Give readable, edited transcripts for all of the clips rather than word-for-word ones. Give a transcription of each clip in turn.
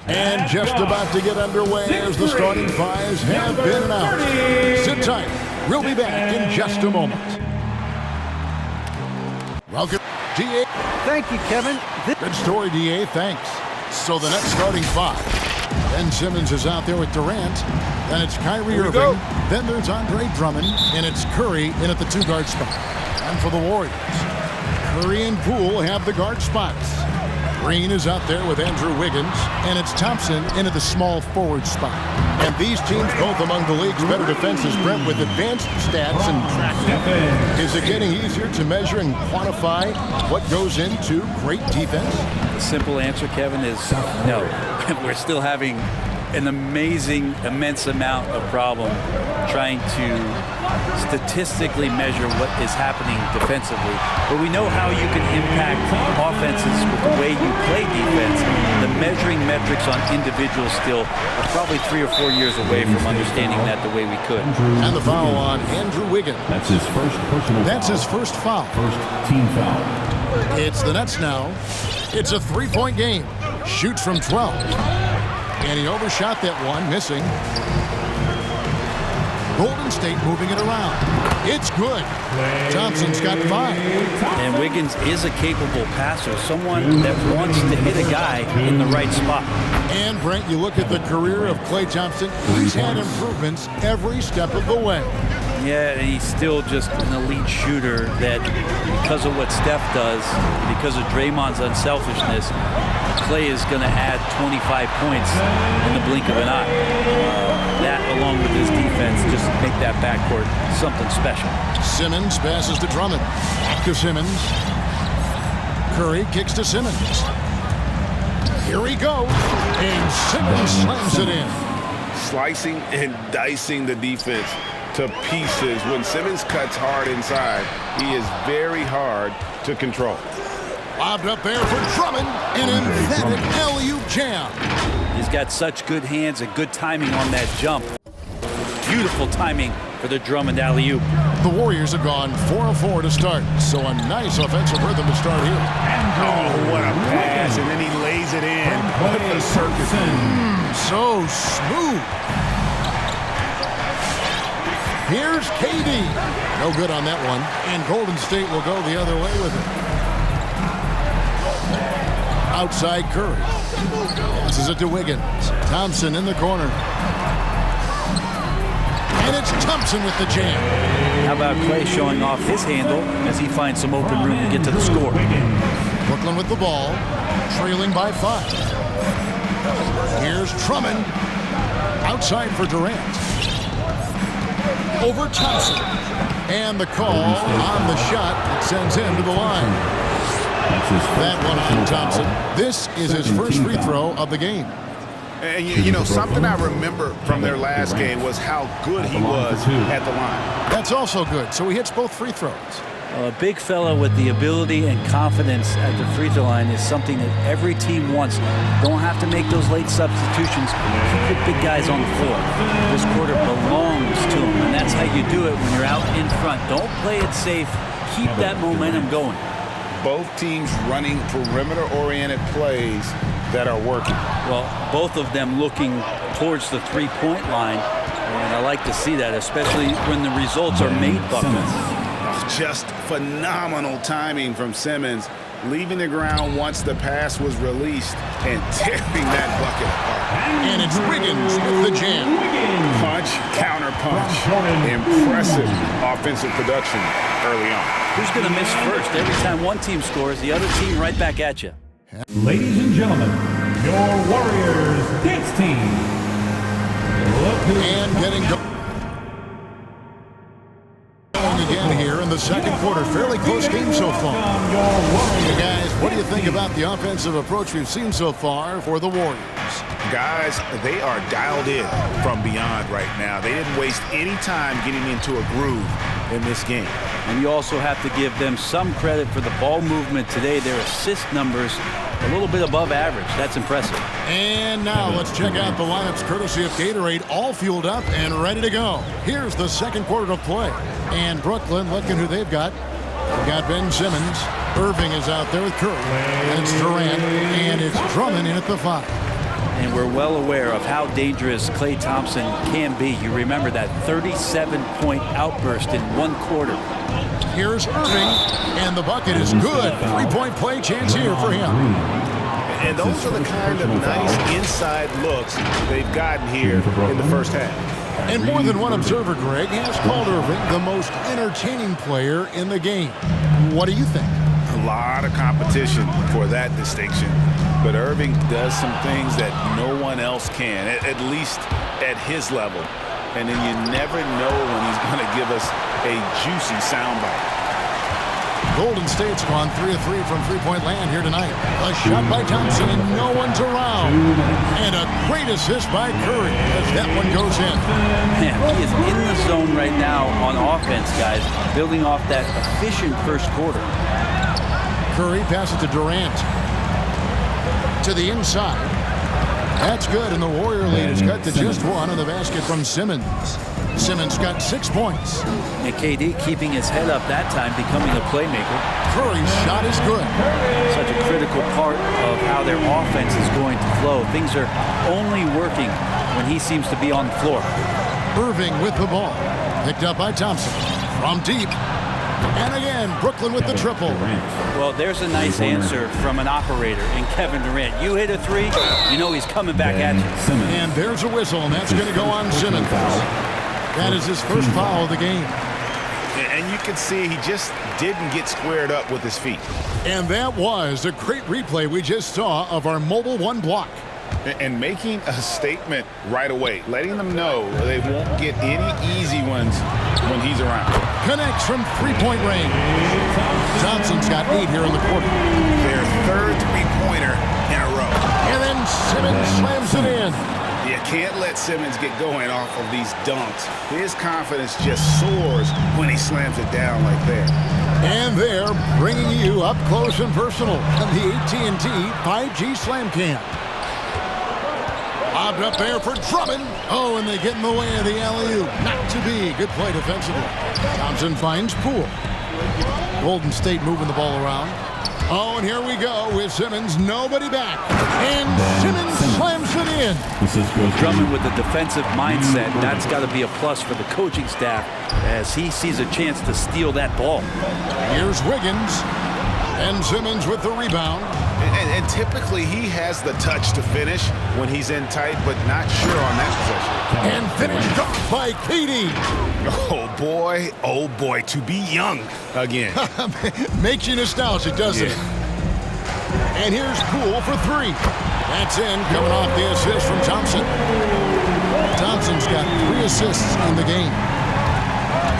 And just about to get underway as the starting fives have been announced. Sit tight. We'll be back in just a moment. Welcome, DA. Thank you, Kevin. Good story, DA. Thanks. So the next starting five. Ben Simmons is out there with Durant. Then it's Kyrie Irving. Then there's Andre Drummond. And it's Curry in at the two-guard spot. And for the Warriors, Curry and Poole have the guard spots. Green is out there with Andrew Wiggins, and it's Thompson in at the small forward spot. And these teams both among the league's better defenses, Brent, with advanced stats and tracking. Is it getting easier to measure and quantify what goes into great defense? The simple answer, Kevin, is no. We're still having an immense amount of problem trying to statistically measure what is happening defensively. But we know how you can impact offenses with the way you play defense. The measuring metrics on individuals still are probably 3 or 4 years away from understanding that the way we could. And the foul on Andrew Wiggins. That's his first personal foul. That's his first foul. First team foul. It's the Nets now. It's a three-point game. Shoots from 12. And he overshot that one, missing. Golden State moving it around. It's good. Thompson's got 5. And Wiggins is a capable passer, someone that wants to hit a guy in the right spot. And, Brent, you look at the career of Klay Thompson. He's had improvements every step of the way. Yeah, and he's still just an elite shooter that, because of what Steph does, because of Draymond's unselfishness, Klay is going to add 25 points in the blink of an eye. That, along with his defense, just make that backcourt something special. Simmons passes to Drummond. Back to Simmons. Curry kicks to Simmons. Here he goes. And Simmons slams it in. Slicing and dicing the defense to pieces. When Simmons cuts hard inside, he is very hard to control. Lobbed up there for Drummond. An emphatic alley-oop jam. He's got such good hands and good timing on that jump. Beautiful timing for the Drummond alley-oop. The Warriors have gone 4 of 4 to start, so a nice offensive rhythm to start here. Oh, what a pass, and then he lays it in. What a circus. So smooth. Here's KD. No good on that one. And Golden State will go the other way with it. Outside Curry. Passes it to Wiggins. Thompson in the corner. And it's Thompson with the jam. How about Klay showing off his handle as he finds some open room to get to the score. Brooklyn with the ball. Trailing by 5. Here's Drummond. Outside for Durant. Over Thompson. And the call on the shot that sends him to the line. That one on Thompson. This is his first free throw of the game. And you know, something I remember from their last game was how good he was at the line. That's also good. So he hits both free throws. A big fella with the ability and confidence at the free throw line is something that every team wants. Don't have to make those late substitutions. Keep the big guys on the floor. This quarter belongs to them, and that's how you do it when you're out in front. Don't play it safe. Keep that momentum going. Both teams running perimeter-oriented plays that are working. Well, both of them looking towards the three-point line, and I like to see that, especially when the results are made buckets. Just phenomenal timing from Simmons, leaving the ground once the pass was released and tearing that bucket apart. And it's Wiggins with the jam. Punch, counter punch. Impressive offensive production early on. Who's going to miss first? Every time one team scores, the other team right back at you. Ladies and gentlemen, your Warriors dance team. And getting going again here in the second quarter. Fairly close game so far. Hey guys, what do you think about the offensive approach we've seen so far for the Warriors? Guys, they are dialed in from beyond right now. They didn't waste any time getting into a groove in this game. And you also have to give them some credit for the ball movement today. Their assist numbers a little bit above average. That's impressive. And now let's check out the lineups courtesy of Gatorade, all fueled up and ready to go. Here's the second quarter of play. And Brooklyn, looking who they've got. They've got Ben Simmons. Irving is out there with Curry. And it's Durant. And it's Drummond in at the 5. And we're well aware of how dangerous Klay Thompson can be. You remember that 37-point outburst in one quarter. Here's Irving, and the bucket is good. 3-point play chance here for him. And those are the kind of nice inside looks they've gotten here in the first half. And more than one observer, Greg, has called Irving the most entertaining player in the game. What do you think? A lot of competition for that distinction. But Irving does some things that no one else can, at least at his level. And then you never know when he's going to give us a juicy soundbite. Golden State's gone 3 of 3 from three-point land here tonight. A shot by Thompson, and no one's around. And a great assist by Curry as that one goes in. Man, he is in the zone right now on offense, guys, building off that efficient first quarter. Curry passes to Durant. To the inside. That's good, and the Warrior lead is cut to just 1 on the basket from Simmons. Simmons got 6 points. And KD keeping his head up that time, becoming a playmaker. Curry's shot is good. Such a critical part of how their offense is going to flow. Things are only working when he seems to be on the floor. Irving with the ball. Picked up by Thompson. From deep. And again, Brooklyn with the triple. Well, there's a nice answer from an operator in Kevin Durant. You hit a 3, you know he's coming back at you. And there's a whistle, and that's going to go on Simmons. That is his first foul of the game. And you can see he just didn't get squared up with his feet. And that was a great replay we just saw of our mobile 1 block. And making a statement right away, letting them know they won't get any easy ones when he's around. Connects from 3-point range. Thompson's got 8 here in the quarter. Their third three-pointer in a row. And then Simmons slams it in. You can't let Simmons get going off of these dunks. His confidence just soars when he slams it down like that. And they're bringing you up close and personal on the AT&T 5G Slam Cam. Lobbed up there for Drummond. Oh, and they get in the way of the alley-oop. Not to be. Good play defensively. Thompson finds Poole. Golden State moving the ball around. Oh, and here we go with Simmons. Nobody back. And Simmons slams it in. Drummond with the defensive mindset. That's got to be a plus for the coaching staff as he sees a chance to steal that ball. Here's Wiggins. And Simmons with the rebound. And typically he has the touch to finish when he's in tight, but not sure on that possession. And finished off by KD. Oh boy, to be young again. Makes you nostalgic, doesn't it? And here's Poole for 3. That's in, coming off the assist from Thompson. Thompson's got 3 assists in the game.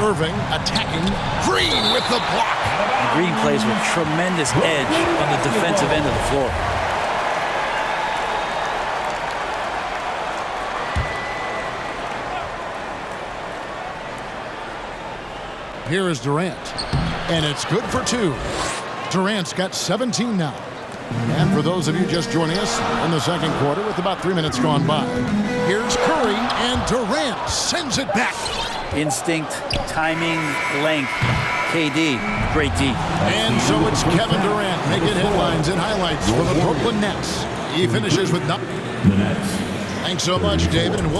Irving attacking. Green with the block. And Green plays with tremendous edge on the defensive end of the floor. Here is Durant. And it's good for 2. Durant's got 17 now. And for those of you just joining us in the second quarter with about 3 minutes gone by, here's Curry, and Durant sends it back. Instinct, timing, length. KD, great D. And so it's Kevin Durant making headlines and highlights for the Brooklyn Nets. He finishes with nothing. Thanks so much, David. And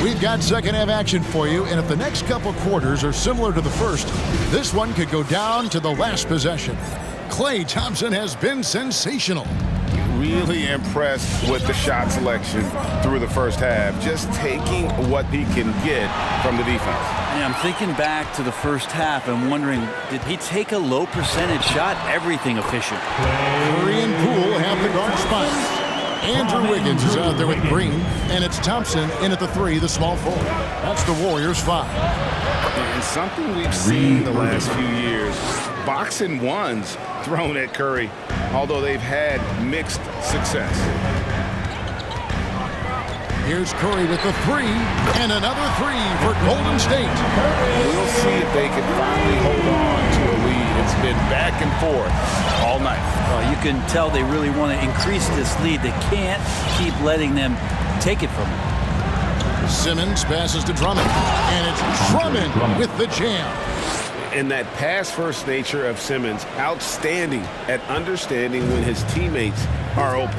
we've got second half action for you, and if the next couple quarters are similar to the first, this one could go down to the last possession. Klay Thompson has been sensational. Really impressed with the shot selection through the first half, just taking what he can get from the defense. Yeah, I'm thinking back to the first half and wondering, did he take a low percentage shot? Everything efficient. Curry and Poole have the guard spots. Andrew Wiggins is out there with Green, and it's Thompson in at the 3, the small forward. That's the Warriors' 5. And something we've seen the last few years, boxing ones thrown at Curry, although they've had mixed success. Here's Curry with the 3, and another 3 for Golden State. We'll see if they can finally hold on to a lead. It's been back and forth all night. Well, you can tell they really want to increase this lead. They can't keep letting them take it from him. Simmons passes to Drummond, and it's Drummond with the jam. And that pass-first nature of Simmons, outstanding at understanding when his teammates are open.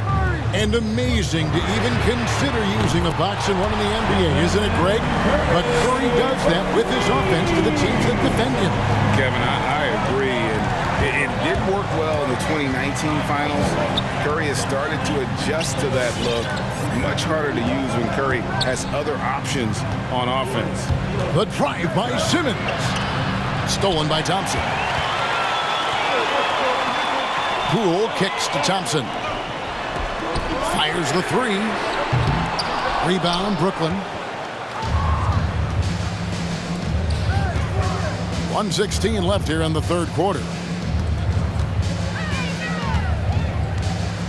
And amazing to even consider using a box and one in the NBA, isn't it, Greg? But Curry does that with his offense to the teams that defend him. Kevin, I agree. And it did work well in the 2019 finals. Curry has started to adjust to that look. Much harder to use when Curry has other options on offense. The drive by Simmons. Stolen by Thompson. Poole kicks to Thompson. Fires the three. Rebound, Brooklyn. 1:16 left here in the third quarter.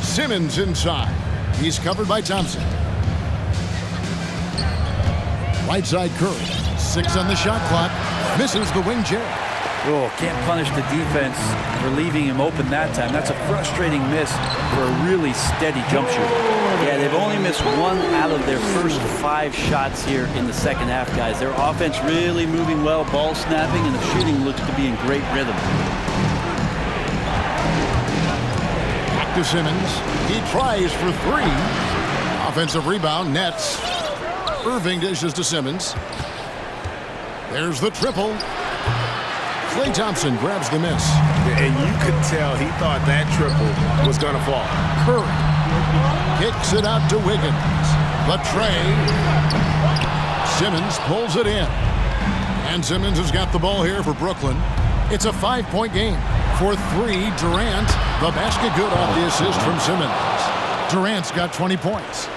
Simmons inside. He's covered by Thompson. Right side Curry. 6 on the shot clock. Misses the wing jab. Oh, can't punish the defense for leaving him open that time. That's a frustrating miss for a really steady jump shooter. Yeah, they've only missed 1 out of their first 5 shots here in the second half, guys. Their offense really moving well, ball snapping, and the shooting looks to be in great rhythm. Back to Simmons. He tries for 3. Offensive rebound, nets. Irving dishes to Simmons. There's the triple. Klay Thompson grabs the miss. And you could tell he thought that triple was going to fall. Curry kicks it out to Wiggins. The tray. Simmons pulls it in. And Simmons has got the ball here for Brooklyn. It's a 5-point game. For 3, Durant. The basket good off the assist from Simmons. Durant's got 20 points.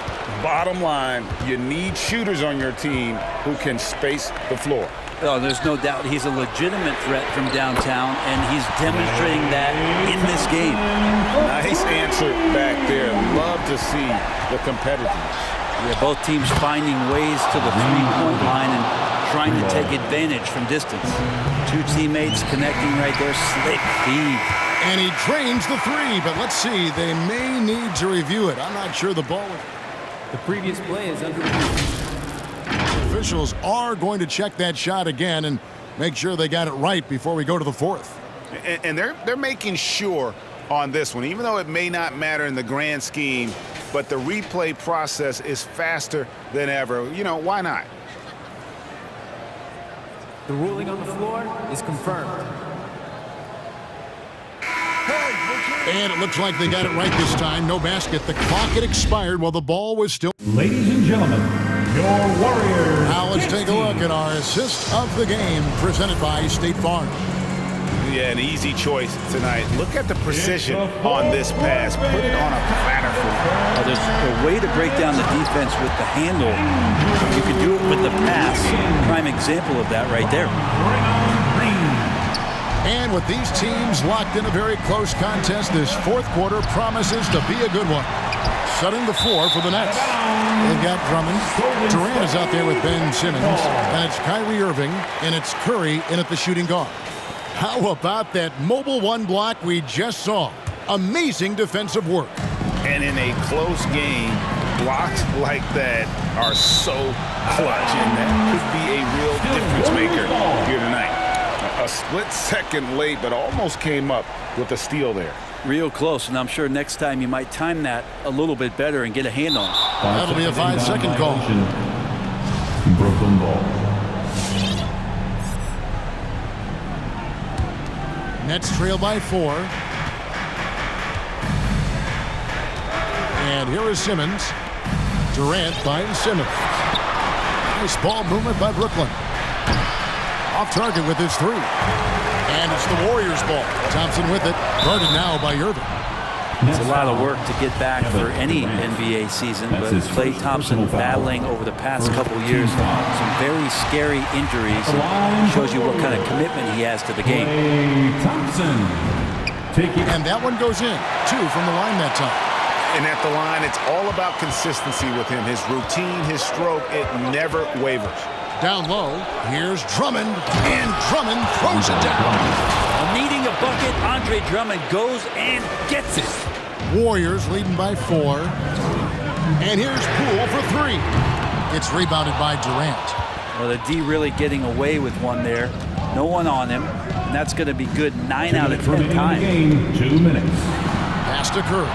Bottom line, you need shooters on your team who can space the floor. Oh, there's no doubt he's a legitimate threat from downtown, and he's demonstrating that in this game. Nice answer back there. Love to see the competitiveness. Yeah, both teams finding ways to the three-point line and trying to take advantage from distance. 2 teammates connecting right there. Slick feed. And he drains the 3, but let's see. They may need to review it. I'm not sure the ball. The previous play is under review. Officials are going to check that shot again and make sure they got it right before we go to the 4th. And they're making sure on this one, even though it may not matter in the grand scheme, but the replay process is faster than ever. You know, why not? The ruling on the floor is confirmed. And it looks like they got it right this time. No basket. The clock had expired while the ball was still. Ladies and gentlemen, your Warriors. Now let's take a look at our assist of the game presented by State Farm. Yeah, an easy choice tonight. Look at the precision on this pass. Put it on a platter for him. There's a way to break down the defense with the handle. You can do it with the pass. Prime example of that right there. And with these teams locked in a very close contest, this 4th quarter promises to be a good one. Setting the floor for the Nets. They've got Drummond. Durant is out there with Ben Simmons. And it's Kyrie Irving. And it's Curry in at the shooting guard. How about that mobile 1 block we just saw? Amazing defensive work. And in a close game, blocks like that are so clutch. And that could be a real difference maker here tonight. A split second late, but almost came up with a steal there. Real close, and I'm sure next time you might time that a little bit better and get a hand on it. That'll be a 5-second call. Brooklyn ball. Nets trail by 4. And here is Simmons. Durant finds Simmons. Nice ball movement by Brooklyn. Off target with his 3. And it's the Warriors ball. Thompson with it. Guarded now by Irving. It's a lot of work to get back for any NBA season, but Klay Thompson battling over the past couple years some very scary injuries. Shows you what kind of commitment he has to the game. And that one goes in. 2 from the line that time. And at the line, it's all about consistency with him. His routine, his stroke, it never wavers. Down low, here's Drummond, and Drummond throws it down. Needing a bucket, Andre Drummond goes and gets it. Warriors leading by 4. And here's Poole for three. It's rebounded by Durant. Well, the D really getting away with one there. No one on him. And that's going to be good 9 out of 10 times. Game, 2 minutes. Pass to Curry.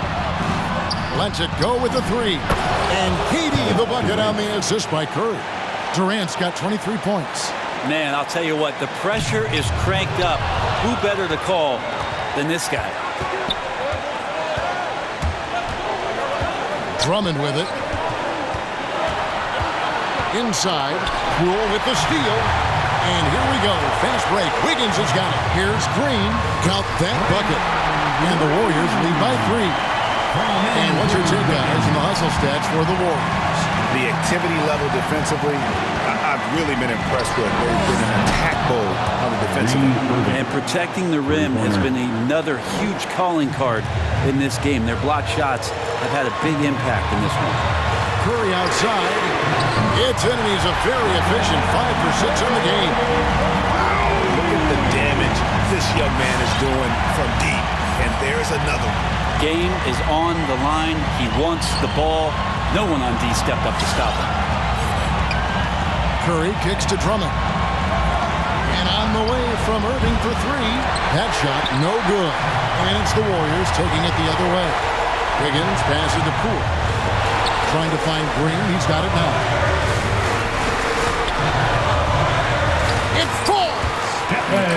Lets it go with the three. And Katie the bucket on the assist by Curry. Durant's got 23 points. Man, I'll tell you what, the pressure is cranked up. Who better to call than this guy? Drummond with it. Inside. Poole with the steal. And here we go. Fast break. Wiggins has got it. Here's Green. Count that bucket. And the Warriors lead by 3. And what's your take, guys, in the hustle stats for the Warriors? The activity level defensively, I've really been impressed with. They've been an attack mode on the defensive end. And protecting the rim has been another huge calling card in this game. Their block shots have had a big impact in this one. Curry outside. It's in, and he's a very efficient 5 for 6 in the game. Wow, look at the damage this young man is doing from deep. And there's another one. Game is on the line. He wants the ball. No one on D stepped up to stop him. Curry kicks to Drummond. And on the way from Irving for three. That shot no good. And it's the Warriors taking it the other way. Wiggins passes to Poole. Trying to find Green. He's got it now. It falls!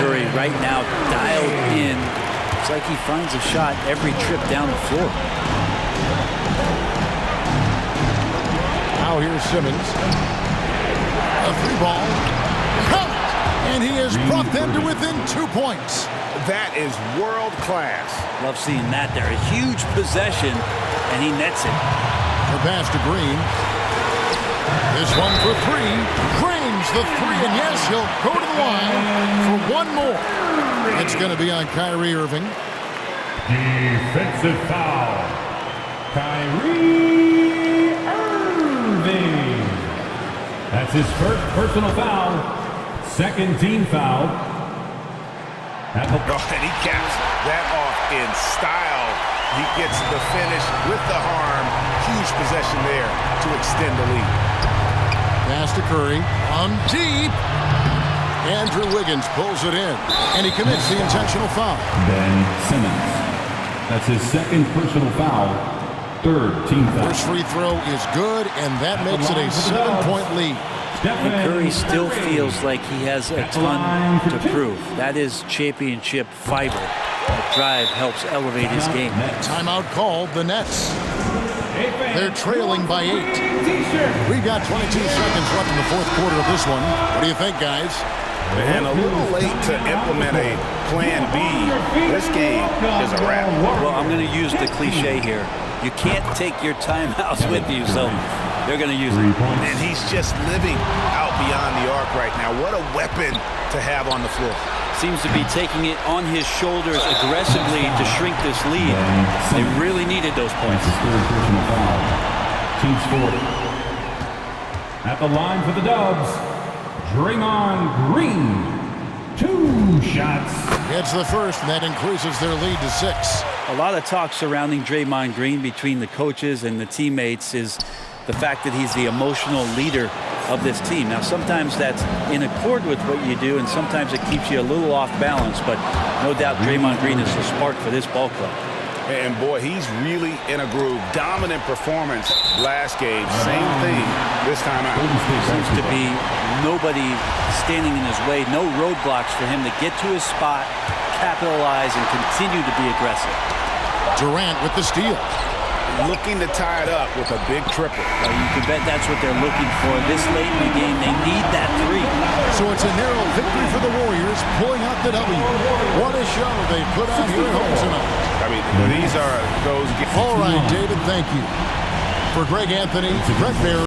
Curry right now dialed in. It's like he finds a shot every trip down the floor. Now here's Simmons. A three ball. Count! And he has brought them to within 2 points. That is world class. Love seeing that there. A huge possession, and he nets it. The pass to Green. This one for three. Drains the three, and yes, he'll go to the line for one more. It's going to be on Kyrie Irving. Defensive foul. Kyrie Irving. That's his first personal foul. Second team foul. And he caps that off in style. He gets the finish with the harm. Huge possession there to extend the lead. Pass to Curry. On deep. Andrew Wiggins pulls it in. And he commits the intentional foul. Ben Simmons. That's his second personal foul. Third team foul. First free throw is good, and that makes it a 7-point lead. And Curry still feels like he has a ton to prove. That is championship fiber. The drive helps elevate his game. Timeout called, the Nets. They're trailing by 8. We've got 22 seconds left in the fourth quarter of this one. What do you think, guys? And a little late to implement a plan B. This game is a wrap. Well, I'm going to use the cliche here. You can't take your timeouts with you, so they're going to use it. And he's just living out beyond the arc right now. What a weapon to have on the floor. Seems to be taking it on his shoulders aggressively to shrink this lead. They really needed those points. Team score. At the line for the Dubs, Draymond Green. 2 shots. It's the first, and that increases their lead to 6. A lot of talk surrounding Draymond Green between the coaches and the teammates is the fact that he's the emotional leader of this team. Now, sometimes that's in accord with what you do, and sometimes it keeps you a little off balance, but no doubt Draymond Green is the spark for this ball club. And boy, he's really in a groove. Dominant performance last game. Same thing this time out. Seems to be nobody standing in his way, no roadblocks for him to get to his spot, capitalize, and continue to be aggressive. Durant with the steal. Looking to tie it up with a big triple. You can bet that's what they're looking for this late in the game. They need that three. So it's a narrow victory for the Warriors, pulling out the W. What a show they put on here at home tonight. I mean, these are those games. All right, David, thank you. For Greg Anthony, Brett Baird.